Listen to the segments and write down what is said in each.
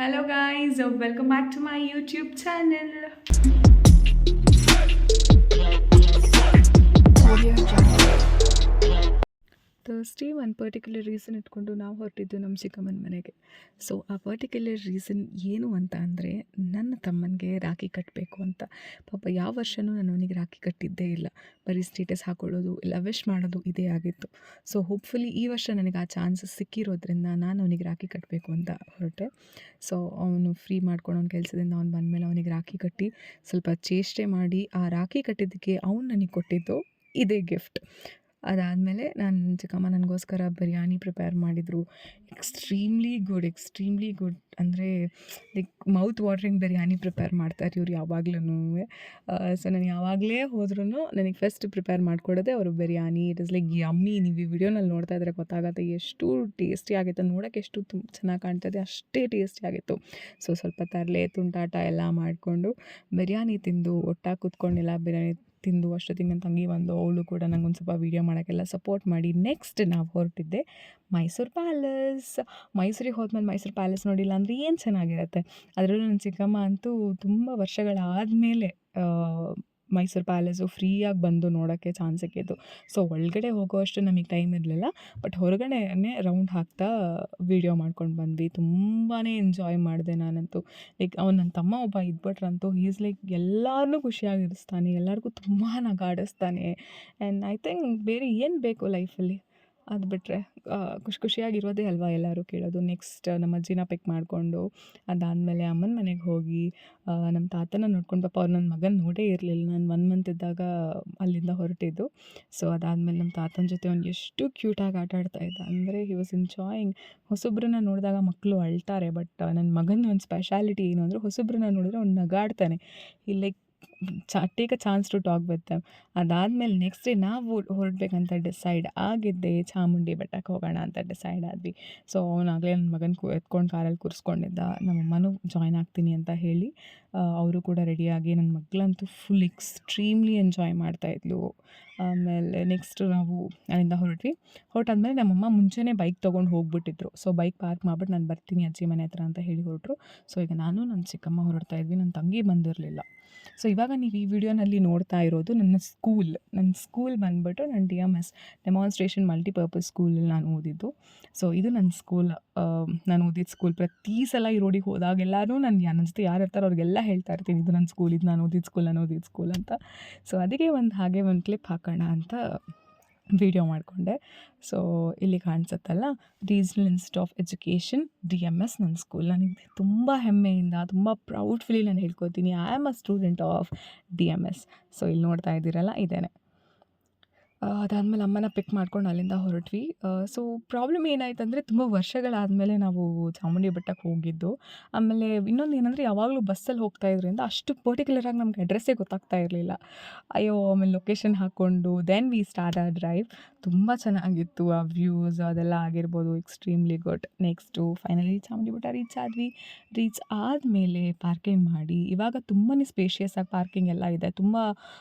Hello guys, welcome back to my YouTube channel. Thursday ಒಂದು particular reason ಇಟ್ಕೊಂಡು ನಾವು ಹೊರಟಿದ್ದು ನಮ್ಮ ಚಿಕ್ಕಮ್ಮನ ಮನೆಗೆ. ಸೊ ಆ ಪರ್ಟಿಕ್ಯುಲರ್ ರೀಸನ್ ಏನು ಅಂತ ಅಂದರೆ, ನನ್ನ ತಮ್ಮನಿಗೆ ರಾಖಿ ಕಟ್ಟಬೇಕು ಅಂತ. ಪಾಪ ಯಾವ ವರ್ಷವೂ ನಾನು ಅವನಿಗೆ ರಾಖಿ ಕಟ್ಟಿದ್ದೇ ಇಲ್ಲ. ಬರೀ ಸ್ಟೇಟಸ್ ಹಾಕೊಳ್ಳೋದು ಇಲ್ಲ ವಿಶ್ ಮಾಡೋದು ಇದೇ ಆಗಿತ್ತು. ಸೊ ಹೋಪ್ಫುಲಿ ಈ ವರ್ಷ ನನಗೆ ಆ ಚಾನ್ಸಸ್ ಸಿಕ್ಕಿರೋದ್ರಿಂದ ನಾನು ಅವನಿಗೆ ರಾಖಿ ಕಟ್ಟಬೇಕು ಅಂತ ಹೊರಟೆ. ಸೊ ಅವನು ಫ್ರೀ ಮಾಡ್ಕೊಂಡು ಅವ್ನ ಕೆಲಸದಿಂದ ಅವ್ನು ಬಂದಮೇಲೆ ಅವನಿಗೆ ರಾಖಿ ಕಟ್ಟಿ ಸ್ವಲ್ಪ ಚೇಷ್ಟೆ ಮಾಡಿ ಆ ರಾಖಿ ಕಟ್ಟಿದ್ದಕ್ಕೆ ಅವ್ನು ನನಗೆ ಕೊಟ್ಟಿದ್ದು ಇದೇ ಗಿಫ್ಟ್. ಅದಾದಮೇಲೆ ನನ್ನ ಚಿಕ್ಕಮ್ಮ ನನಗೋಸ್ಕರ ಬಿರಿಯಾನಿ ಪ್ರಿಪೇರ್ ಮಾಡಿದರು. ಎಕ್ಸ್ಟ್ರೀಮ್ಲಿ ಗುಡ್ ಅಂದರೆ like mouth watering biryani prepare ಮಾಡ್ತಾರೆ ಇವ್ರು ಯಾವಾಗ್ಲೂ. ಸೊ ನಾನು ಯಾವಾಗಲೇ ಹೋದ್ರೂ ನನಗೆ ಫಸ್ಟ್ ಪ್ರಿಪೇರ್ ಮಾಡಿಕೊಡೋದೇ ಅವರು biryani. It is like yummy. ನೀವು ಈ ವಿಡಿಯೋನಲ್ಲಿ ನೋಡ್ತಾ ಇದ್ರೆ ಗೊತ್ತಾಗುತ್ತೆ ಎಷ್ಟು ಟೇಸ್ಟಿ ಆಗಿತ್ತು. ನೋಡೋಕ್ಕೆ ಎಷ್ಟು ಚೆನ್ನಾಗಿ ಕಾಣ್ತದೆ, ಅಷ್ಟೇ ಟೇಸ್ಟಿ ಆಗಿತ್ತು. ಸೊ ಸ್ವಲ್ಪ ತರಲೆ ತುಂಟಾಟ ಎಲ್ಲ ಮಾಡಿಕೊಂಡು ಬಿರಿಯಾನಿ ತಿಂದು ಒಟ್ಟಾಗಿ ಕೂತ್ಕೊಂಡೆಲ್ಲ ಬಿರಿಯಾನಿ ತಿಂದು ಅಷ್ಟೊತ್ತಿಗೆ ನನ್ನ ತಂಗಿ ಬಂದು ಅವಳು ಕೂಡ ನಂಗೊಂದು ಸ್ವಲ್ಪ ವೀಡಿಯೋ ಮಾಡೋಕ್ಕೆಲ್ಲ ಸಪೋರ್ಟ್ ಮಾಡಿ ನೆಕ್ಸ್ಟ್ ನಾವು ಹೊರಟಿದ್ದೆ ಮೈಸೂರು ಪ್ಯಾಲೇಸ್. ಮೈಸೂರಿಗೆ ಹೋದ್ಮೇಲೆ ಮೈಸೂರು ಪ್ಯಾಲೇಸ್ ನೋಡಿಲ್ಲ ಅಂದರೆ ಏನು ಚೆನ್ನಾಗಿರುತ್ತೆ. ಅದರಲ್ಲೂ ನನ್ನ ಚಿಕ್ಕಮ್ಮ ಅಂತೂ ತುಂಬ ವರ್ಷಗಳಾದಮೇಲೆ ಮೈಸೂರು ಪ್ಯಾಲೇಸು ಫ್ರೀಯಾಗಿ ಬಂದು ನೋಡೋಕ್ಕೆ ಚಾನ್ಸ್ ಸಿಕ್ಕಿತ್ತು. ಸೊ ಒಳಗಡೆ ಹೋಗೋವಷ್ಟು ನಮಗೆ ಟೈಮ್ ಇರಲಿಲ್ಲ, ಬಟ್ ಹೊರಗಡೆನೇ ರೌಂಡ್ ಹಾಕ್ತಾ ವೀಡಿಯೋ ಮಾಡ್ಕೊಂಡು ಬಂದ್ವಿ. ತುಂಬಾ ಎಂಜಾಯ್ ಮಾಡಿದೆ ನಾನಂತೂ. ಲೈಕ್ ನನ್ನ ತಮ್ಮ ಒಬ್ಬ ಇದ್ಬಿಟ್ರಂತೂ ಈಸ್ ಲೈಕ್ ಎಲ್ಲರನ್ನೂ ಖುಷಿಯಾಗಿರಿಸ್ತಾನೆ, ಎಲ್ಲರಿಗೂ ತುಂಬ ನಗಾಡಿಸ್ತಾನೆ. ಆ್ಯಂಡ್ ಐ ಥಿಂಕ್ ಬೇರೆ ಏನು ಬೇಕು ಲೈಫಲ್ಲಿ, ಅದು ಬಿಟ್ಟರೆ ಖುಷಿಯಾಗಿರೋದೇ ಅಲ್ವಾ ಎಲ್ಲರೂ ಕೇಳೋದು. ನೆಕ್ಸ್ಟ್ ನಮ್ಮ ಅಜ್ಜಿನ ಪಿಕ್ ಮಾಡಿಕೊಂಡು ಅದಾದಮೇಲೆ ಅಮ್ಮನ ಮನೆಗೆ ಹೋಗಿ ನಮ್ಮ ತಾತನ ನೋಡ್ಕೊಂಡು, ಪಾಪ ಅವ್ರು ನನ್ನ ಮಗನ ನೋಡೇ ಇರಲಿಲ್ಲ. ನಾನು 1 ಮಂತ್ ಇದ್ದಾಗ ಅಲ್ಲಿಂದ ಹೊರಟಿದ್ದು. ಸೊ ಅದಾದಮೇಲೆ ನಮ್ಮ ತಾತನ ಜೊತೆ ಅವ್ನು ಎಷ್ಟು ಕ್ಯೂಟಾಗಿ ಆಟ ಆಡ್ತಾ ಇದ್ದ ಅಂದರೆ ಹಿ ವಾಸ್ ಎಂಜಾಯಿಂಗ್. ಹೊಸೊಬ್ರನ್ನ ನೋಡಿದಾಗ ಮಕ್ಕಳು ಅಳ್ತಾರೆ, ಬಟ್ ನನ್ನ ಮಗನ ಒಂದು ಸ್ಪೆಷಾಲಿಟಿ ಏನು ಅಂದರೆ ಹೊಸೊಬ್ರನ್ನ ನೋಡಿದ್ರೆ ಅವ್ನು ನಗಾಡ್ತಾನೆ. ಈ like take a chance to talk with them. ಅದಾದಮೇಲೆ ನೆಕ್ಸ್ಟ್ ಡೇ ನಾವು ಹೊರಡ್ಬೇಕಂತ ಡಿಸೈಡ್ ಆಗಿದ್ದೆ ಚಾಮುಂಡಿ ಬೆಟ್ಟಕ್ಕೆ ಹೋಗೋಣ ಅಂತ ಡಿಸೈಡ್ ಆದ್ವಿ. ಸೊ ಅವನಾಗಲೇ ನನ್ನ ಮಗನ ಎತ್ಕೊಂಡು ಕಾರಲ್ಲಿ ಕೂರಿಸ್ಕೊಂಡಿದ್ದ. ನಮ್ಮಮ್ಮನೂ ಜಾಯ್ನ್ ಆಗ್ತೀನಿ ಅಂತ ಹೇಳಿ ಅವರು ಕೂಡ ರೆಡಿಯಾಗಿ, ನನ್ನ ಮಗಳಂತೂ ಫುಲ್ ಎಕ್ಸ್ಟ್ರೀಮ್ಲಿ ಎಂಜಾಯ್ ಮಾಡ್ತಾಯಿದ್ಲು. ಆಮೇಲೆ ನೆಕ್ಸ್ಟ್ ನಾವು ಅಲ್ಲಿಂದ ಹೊರಟಾದ್ಮೇಲೆ ನಮ್ಮಮ್ಮ ಮುಂಚೆನೇ ಬೈಕ್ ತೊಗೊಂಡು ಹೋಗ್ಬಿಟ್ಟಿದ್ರು. ಸೊ ಬೈಕ್ ಪಾರ್ಕ್ ಮಾಡಿಬಿಟ್ಟು ನಾನು ಬರ್ತೀನಿ ಅಜ್ಜಿ ಮನೆ ಹತ್ರ ಅಂತ ಹೇಳಿ ಹೊರಟರು. ಸೊ ಈಗ ನಾನು ನನ್ನ ಚಿಕ್ಕಮ್ಮ ಹೊರಡ್ತಾ ಇದ್ವಿ. ನನ್ನ ತಂಗಿ ಬಂದಿರಲಿಲ್ಲ. ಸೊ ಇವಾಗ ನೀವು ಈ ವಿಡಿಯೋನಲ್ಲಿ ನೋಡ್ತಾ ಇರೋದು ನನ್ನ ಸ್ಕೂಲ್ ಬಂದುಬಿಟ್ಟು ನಾನು DMS ಡೆಮಾನ್ಸ್ಟ್ರೇಷನ್ ಮಲ್ಟಿಪರ್ಪಸ್ ಸ್ಕೂಲಲ್ಲಿ ನಾನು ಓದಿದ್ದು. ಸೊ ಇದು ನನ್ನ ಸ್ಕೂಲ್, ನಾನು ಓದಿದ ಸ್ಕೂಲ್. ಪ್ರತಿ ಸಲ ಈ ರೋಡಿಗೆ ಹೋದಾಗೆಲ್ಲರೂ ನನ್ನ ಜೊತೆ ಯಾರು ಇರ್ತಾರೋ ಅವ್ರಿಗೆಲ್ಲ ಹೇಳ್ತಾ ಇರ್ತೀನಿ, ಇದು ನನ್ನ ಸ್ಕೂಲ್, ಇದು ನಾನು ಓದಿದ ಸ್ಕೂಲ್ ಅಂತ. ಸೊ ಅದಕ್ಕೆ ಹಾಗೆ ಒಂದು ಕ್ಲಿಪ್ ಹಾಕೋಣ ಅಂತ ವೀಡಿಯೋ ಮಾಡಿಕೊಂಡೆ. ಸೊ ಇಲ್ಲಿ ಕಾಣಿಸುತ್ತಲ್ಲ, regional institute of education DMS ನನ್ನ ಸ್ಕೂಲ್. ನನಗೆ ತುಂಬ ಹೆಮ್ಮೆಯಿಂದ, ತುಂಬ ಪ್ರೌಡ್ಫುಲಿ ನಾನು ಹೇಳ್ಕೊತೀನಿ, I am a student of DMS. So ಇಲ್ಲಿ ನೋಡ್ತಾ ಇದ್ದೀರಲ್ಲ ಇದೇನೆ. ಅದಾದಮೇಲೆ ಅಮ್ಮನ ಪಿಕ್ ಮಾಡ್ಕೊಂಡು ಅಲ್ಲಿಂದ ಹೊರಟ್ವಿ. ಸೊ ಪ್ರಾಬ್ಲಮ್ ಏನಾಯ್ತು ಅಂದರೆ, ತುಂಬ ವರ್ಷಗಳಾದಮೇಲೆ ನಾವು ಚಾಮುಂಡಿ ಬೆಟ್ಟಕ್ಕೆ ಹೋಗಿದ್ದು. ಆಮೇಲೆ ಇನ್ನೊಂದು ಏನಂದರೆ, ಯಾವಾಗಲೂ ಬಸ್ಸಲ್ಲಿ ಹೋಗ್ತಾ ಇದ್ರಿಂದ ಅಷ್ಟು ಪರ್ಟಿಕ್ಯುಲರಾಗಿ ನಮ್ಗೆ ಅಡ್ರೆಸ್ಸೇ ಗೊತ್ತಾಗ್ತಾ ಇರಲಿಲ್ಲ. ಅಯ್ಯೋ, ಆಮೇಲೆ ಲೊಕೇಶನ್ ಹಾಕ್ಕೊಂಡು then we start our drive. ತುಂಬ ಚೆನ್ನಾಗಿತ್ತು ಆ ವ್ಯೂಸ್ ಅದೆಲ್ಲ ಆಗಿರ್ಬೋದು, extremely good. Next finally Chamundi Betta reach ಆದಮೇಲೆ ಪಾರ್ಕಿಂಗ್ ಮಾಡಿ, ಇವಾಗ ತುಂಬಾ ಸ್ಪೇಷಿಯಸ್ ಆಗಿ ಪಾರ್ಕಿಂಗ್ ಎಲ್ಲ ಇದೆ. ತುಂಬ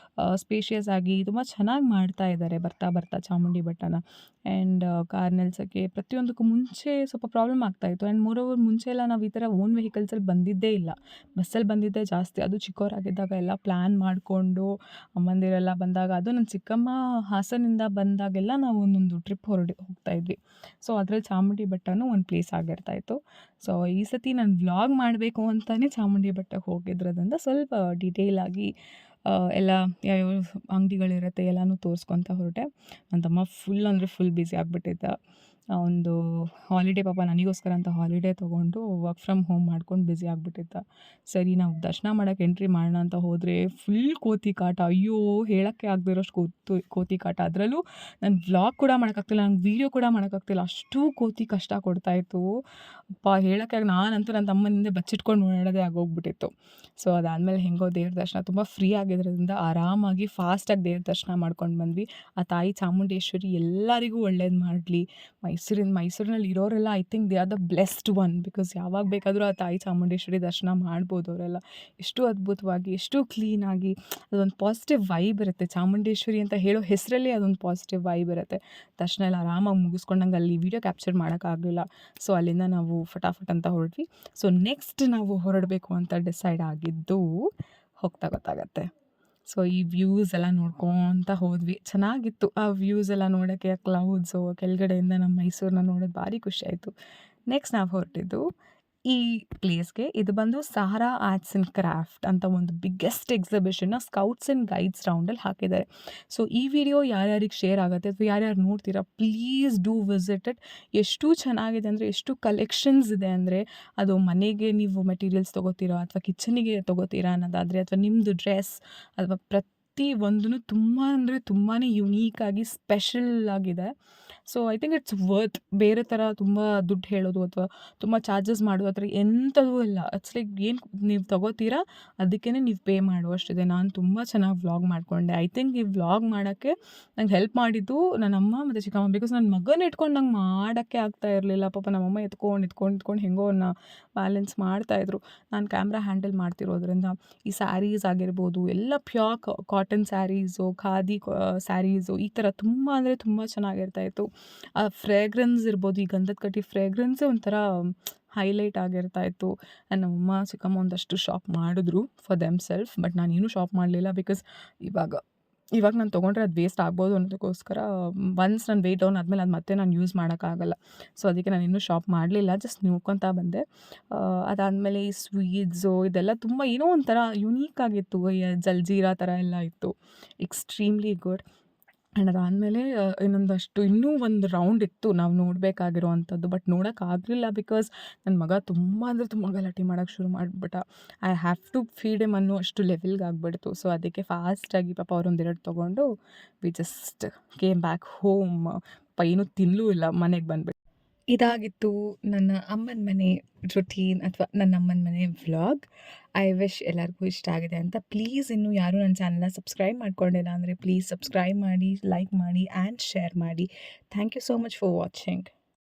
ಸ್ಪೇಷಿಯಸ್ ಆಗಿ ತುಂಬ ಚೆನ್ನಾಗಿ ಮಾಡ್ತಾ ಇದ್ದಾರೆ ಬರ್ತಾ ಚಾಮುಂಡಿ ಬೆಟ್ಟನ. ಆ್ಯಂಡ್ ಕಾರ್ ನಿಲ್ಸೋಕ್ಕೆ ಪ್ರತಿಯೊಂದಕ್ಕೂ ಮುಂಚೆ ಸ್ವಲ್ಪ ಪ್ರಾಬ್ಲಮ್ ಆಗ್ತಾಯಿತ್ತು. ಆ್ಯಂಡ್ ಮೋರೋವರ್ ಮುಂಚೆ ಎಲ್ಲ ನಾವು ಈ ಥರ ಓನ್ ವೆಹಿಕಲ್ಸಲ್ಲಿ ಬಂದಿದ್ದೇ ಇಲ್ಲ, ಬಸ್ಸಲ್ಲಿ ಬಂದಿದ್ದೇ ಜಾಸ್ತಿ. ಅದು ಚಿಕ್ಕವರಾಗಿದ್ದಾಗ ಎಲ್ಲ ಪ್ಲ್ಯಾನ್ ಮಾಡಿಕೊಂಡು ಅಮ್ಮಂದಿರೆಲ್ಲ ಬಂದಾಗ, ಅದು ನನ್ನ ಚಿಕ್ಕಮ್ಮ ಹಾಸನಿಂದ ಬಂದಾಗೆಲ್ಲ ನಾವು ಒಂದೊಂದು ಟ್ರಿಪ್ ಹೋಗ್ತಾ ಇದ್ವಿ. ಸೊ ಅದರಲ್ಲಿ ಚಾಮುಂಡಿ ಬೆಟ್ಟನೂ ಒಂದು ಪ್ಲೇಸ್ ಆಗಿರ್ತಾಯಿತ್ತು. ಸೊ ಈ ಸತಿ ನಾನು ವ್ಲಾಗ್ ಮಾಡಬೇಕು ಅಂತಲೇ ಚಾಮುಂಡಿ ಬೆಟ್ಟಕ್ಕೆ ಹೋಗಿದ್ರದಿಂದ ಸ್ವಲ್ಪ ಡೀಟೇಲಾಗಿ ಎಲ್ಲ ಯಾವ್ಯಾವ ಅಂಗಡಿಗಳಿರುತ್ತೆ ಎಲ್ಲನೂ ತೋರಿಸ್ಕೊತ ಹೊರಟೆ. ನನ್ನ ತಮ್ಮ ಫುಲ್ ಅಂದರೆ ಫುಲ್ ಬ್ಯುಸಿ ಆಗಿಬಿಟ್ಟಿದ್ದ. ಒಂದು ಹಾಲಿಡೇ, ಪಾಪ ನನಗೋಸ್ಕರ ಅಂತ ಹಾಲಿಡೇ ತೊಗೊಂಡು ವರ್ಕ್ ಫ್ರಮ್ ಹೋಮ್ ಮಾಡ್ಕೊಂಡು ಬ್ಯುಸಿ ಆಗಿಬಿಟ್ಟಿದ್ದ. ಸರಿ ನಾವು ದರ್ಶನ ಮಾಡೋಕ್ಕೆ ಎಂಟ್ರಿ ಮಾಡೋಣ ಅಂತ ಹೋದರೆ ಫುಲ್ ಕೋತಿ ಕಾಟ. ಅಯ್ಯೋ, ಹೇಳೋಕ್ಕೆ ಆಗದಿರೋಷ್ಟು ಕೋತಿ ಕಾಟ. ಅದರಲ್ಲೂ ನಾನು ವ್ಲಾಗ್ ಕೂಡ ಮಾಡೋಕ್ಕಾಗ್ತಿಲ್ಲ, ನಂಗೆ ವೀಡಿಯೋ ಕೂಡ ಮಾಡೋಕ್ಕಾಗ್ತಿಲ್ಲ, ಅಷ್ಟು ಕೋತಿ ಕಷ್ಟ ಕೊಡ್ತಾಯಿತ್ತು. ಹೇಳೋಕ್ಕೆ ನಾನಂತೂ ನನ್ನ ತಮ್ಮನಿಂದ ಬಚ್ಚಿಟ್ಕೊಂಡು ಓಡಾಡೋದೇ ಆಗೋಗ್ಬಿಟ್ಟಿತ್ತು. ಸೊ ಅದಾದಮೇಲೆ ಹೆಂಗೋ ದೇವ್ರ ದರ್ಶನ ತುಂಬ ಫ್ರೀ ಆಗಿರೋದ್ರಿಂದ ಆರಾಮಾಗಿ ಫಾಸ್ಟಾಗಿ ದೇವ್ರ ದರ್ಶನ ಮಾಡ್ಕೊಂಡು ಬಂದ್ವಿ. ಆ ತಾಯಿ ಚಾಮುಂಡೇಶ್ವರಿ ಎಲ್ಲರಿಗೂ ಒಳ್ಳೇದು ಮಾಡಲಿ. ಮೈಸೂರಿನಲ್ಲಿ ಇರೋರೆಲ್ಲ I think they are the blessed one, because ಯಾವಾಗ ಬೇಕಾದರೂ ಆ ತಾಯಿ ಚಾಮುಂಡೇಶ್ವರಿ ದರ್ಶನ ಮಾಡ್ಬೋದು ಅವರೆಲ್ಲ. ಎಷ್ಟು ಅದ್ಭುತವಾಗಿ, ಎಷ್ಟು ಕ್ಲೀನಾಗಿ, ಅದೊಂದು ಪಾಸಿಟಿವ್ ವೈಬ್ ಇರುತ್ತೆ. ಚಾಮುಂಡೇಶ್ವರಿ ಅಂತ ಹೇಳೋ ಹೆಸರಲ್ಲೇ ಅದೊಂದು ಪಾಸಿಟಿವ್ ವೈಬ್ ಇರುತ್ತೆ. ದರ್ಶನ ಎಲ್ಲ ಆರಾಮಾಗಿ ಮುಗಿಸ್ಕೊಂಡು ನಂಗೆ ಅಲ್ಲಿ ವೀಡಿಯೋ ಕ್ಯಾಪ್ಚರ್ ಮಾಡೋಕ್ಕಾಗಲಿಲ್ಲ. ಸೊ ಅಲ್ಲಿಂದ ನಾವು ಫಟಾಫಟ್ ಅಂತ ಹೊರಟ್ವಿ. ಸೊ ನೆಕ್ಸ್ಟ್ ನಾವು ಹೊರಡಬೇಕು ಅಂತ ಡಿಸೈಡ್ ಆಗಿದ್ದು ಹೋಗ್ತಾ ಗೊತ್ತಾಗತ್ತೆ. ಸೊ ಈ ವ್ಯೂಸ್ ಎಲ್ಲ ನೋಡ್ಕೊತ ಹೋದ್ವಿ. ಚೆನ್ನಾಗಿತ್ತು ಆ ವ್ಯೂಸ್ ಎಲ್ಲ ನೋಡೋಕ್ಕೆ, ಆ ಕ್ಲೌಡ್ಸು ಕೆಳಗಡೆಯಿಂದ ನಮ್ಮ ಮೈಸೂರನ್ನ ನೋಡೋದು ಭಾರಿ ಖುಷಿ ಆಯಿತು. ನೆಕ್ಸ್ಟ್ ನಾವು ಹೊರಟಿದ್ದು ಈ ಪ್ಲೇಸ್ಗೆ. ಇದು ಬಂದು ಸಹಾರಾ ಆರ್ಟ್ಸ್ ಆ್ಯಂಡ್ ಕ್ರಾಫ್ಟ್ ಅಂತ ಒಂದು ಬಿಗ್ಗೆಸ್ಟ್ ಎಕ್ಸಿಬಿಷನ್ನ ಸ್ಕೌಟ್ಸ್ ಆ್ಯಂಡ್ ಗೈಡ್ಸ್ ರೌಂಡಲ್ಲಿ ಹಾಕಿದ್ದಾರೆ. ಸೊ ಈ ವಿಡಿಯೋ ಯಾರ್ಯಾರಿಗೆ ಶೇರ್ ಆಗುತ್ತೆ ಅಥವಾ ಯಾರ್ಯಾರು ನೋಡ್ತೀರಾ, ಪ್ಲೀಸ್ ಡೂ ವಿಸಿಟ್ ಇಟ್. ಎಷ್ಟು ಚೆನ್ನಾಗಿದೆ ಅಂದರೆ, ಎಷ್ಟು ಕಲೆಕ್ಷನ್ಸ್ ಇದೆ ಅಂದರೆ, ಅದು ಮನೆಗೆ ನೀವು ಮೆಟೀರಿಯಲ್ಸ್ ತೊಗೋತೀರಾ ಅಥವಾ ಕಿಚನಿಗೆ ತೊಗೋತೀರಾ ಅನ್ನೋದಾದರೆ, ಅಥವಾ ನಿಮ್ಮದು ಡ್ರೆಸ್ ಅಥವಾ ಪ್ರತಿ ಒಂದೂ ತುಂಬ ಅಂದರೆ ತುಂಬಾ ಯುನೀಕಾಗಿ ಸ್ಪೆಷಲ್ ಆಗಿದೆ. So I think it's worth. ಬೇರೆ ಥರ ತುಂಬ ದುಡ್ಡು ಹೇಳೋದು ಅಥವಾ ತುಂಬ ಚಾರ್ಜಸ್ ಮಾಡೋದು ಆ ಥರ ಎಂಥದೂ ಇಲ್ಲ. ಇಟ್ಸ್ ಲೈಕ್ ಏನು ನೀವು ತೊಗೋತೀರಾ ಅದಕ್ಕೇ ನೀವು ಪೇ ಮಾಡುವಷ್ಟಿದೆ. ನಾನು ತುಂಬ ಚೆನ್ನಾಗಿ ವ್ಲಾಗ್ ಮಾಡಿಕೊಂಡೆ. ಐ ಥಿಂಕ್ ಈ ವ್ಲಾಗ್ ಮಾಡೋಕ್ಕೆ ನಂಗೆ ಹೆಲ್ಪ್ ಮಾಡಿದ್ದು ನನ್ನ ಅಮ್ಮ ಮತ್ತು ಚಿಕ್ಕಮ್ಮ. ಬಿಕಾಸ್ ನನ್ನ ಮಗನ ಇಟ್ಕೊಂಡು ನಂಗೆ ಮಾಡೋಕ್ಕೆ ಆಗ್ತಾ ಇರಲಿಲ್ಲ. ಪಾಪ ನಮ್ಮಮ್ಮ ಎತ್ಕೊಂಡು ಹೆಂಗೋ ಅವನ್ನ ಬ್ಯಾಲೆನ್ಸ್ ಮಾಡ್ತಾಯಿದ್ರು. ನಾನು ಕ್ಯಾಮ್ರಾ ಹ್ಯಾಂಡಲ್ ಮಾಡ್ತಿರೋದ್ರಿಂದ ಈ ಸ್ಯಾರೀಸ್ ಆಗಿರ್ಬೋದು, ಎಲ್ಲ ಪ್ಯೂರ್ ಕಾಟನ್ ಸ್ಯಾರೀಸು, ಖಾದಿ ಸ್ಯಾರೀಸು, ಈ ಥರ ತುಂಬ ಅಂದರೆ ತುಂಬ ಚೆನ್ನಾಗಿರ್ತಾಯಿತ್ತು. ಆ ಫ್ರೇಗ್ರೆನ್ಸ್ ಇರ್ಬೋದು, ಈ ಗಂಧದ ಕಡ್ಡಿ ಫ್ರೇಗ್ರೆನ್ಸೇ ಒಂಥರ ಹೈಲೈಟ್ ಆಗಿರ್ತಾಯಿತ್ತು. ನಮ್ಮಮ್ಮ ಚಿಕ್ಕಮ್ಮ ಒಂದಷ್ಟು ಶಾಪ್ ಮಾಡಿದ್ರು ಫಾರ್ ದೆಮ್ಸೆಲ್ಫ್. ಬಟ್ ನಾನೇನು ಶಾಪ್ ಮಾಡಲಿಲ್ಲ. ಬಿಕಾಸ್ ಇವಾಗ ನಾನು ತೊಗೊಂಡ್ರೆ ಅದು ವೇಸ್ಟ್ ಆಗ್ಬೋದು ಅನ್ನೋದಕ್ಕೋಸ್ಕರ, ಒನ್ಸ್ ನಾನು ವೆಯ್ಟ್ ಡೌನ್ ಆದಮೇಲೆ ಅದು ಮತ್ತೆ ನಾನು ಯೂಸ್ ಮಾಡೋಕ್ಕಾಗಲ್ಲ. ಸೊ ಅದಕ್ಕೆ ನಾನು ಇನ್ನೂ ಶಾಪ್ ಮಾಡಲಿಲ್ಲ, ಜಸ್ಟ್ ನೋಡ್ಕೊತಾ ಬಂದೆ. ಅದಾದಮೇಲೆ ಈ ಸ್ವೀಟ್ಸು ಇದೆಲ್ಲ ತುಂಬ ಏನೋ ಒಂಥರ ಯುನೀಕ್ ಆಗಿತ್ತು. ಜಲ್ಜೀರಾ ಥರ ಎಲ್ಲ ಇತ್ತು, ಎಕ್ಸ್ಟ್ರೀಮ್ಲಿ ಗುಡ್. ಆ್ಯಂಡ್ ಅದಾದಮೇಲೆ ಇನ್ನೂ ಒಂದು ರೌಂಡ್ ಇತ್ತು ನಾವು ನೋಡಬೇಕಾಗಿರೋ ಅಂಥದ್ದು. ಬಟ್ ನೋಡೋಕ್ಕಾಗಲಿಲ್ಲ ಬಿಕಾಸ್ ನನ್ನ ಮಗ ತುಂಬ ಅಂದರೆ ತುಂಬ ಗಲಾಟೆ ಮಾಡೋಕ್ಕೆ ಶುರು ಮಾಡಿಬಿಟ್ಟ. I have to feed him ಅನ್ನೋ ಅಷ್ಟು ಲೆವೆಲ್ಗೆ ಆಗಿಬಿಡ್ತು. ಸೊ ಅದಕ್ಕೆ ಫಾಸ್ಟಾಗಿ ಪಾಪ ಅವರೊಂದೆರಡು ತೊಗೊಂಡು we just came back home. ಪಾಪ ಏನೂ ತಿನ್ನಲೂ ಇಲ್ಲ, ಮನೆಗೆ ಬಂದುಬಿಟ್ಟು. ಇದಾಗಿತ್ತು ನನ್ನ ಅಮ್ಮನ ಮನೆ ರುಟೀನ್ ಅಥವಾ ನನ್ನ ಅಮ್ಮನ ಮನೆ ವ್ಲಾಗ್. ಐ ವಿಶ್ ಎಲ್ಲರಿಗೂ ಇಷ್ಟ ಆಗಿದೆ ಅಂತ. ಪ್ಲೀಸ್ ಇನ್ನೂ ಯಾರೂ ನನ್ನ ಚಾನಲ್ನ ಸಬ್ಸ್ಕ್ರೈಬ್ ಮಾಡ್ಕೊಂಡಿಲ್ಲ ಅಂದರೆ ಪ್ಲೀಸ್ ಸಬ್ಸ್ಕ್ರೈಬ್ ಮಾಡಿ, ಲೈಕ್ ಮಾಡಿ ಆ್ಯಂಡ್ ಶೇರ್ ಮಾಡಿ. Thank you so much for watching.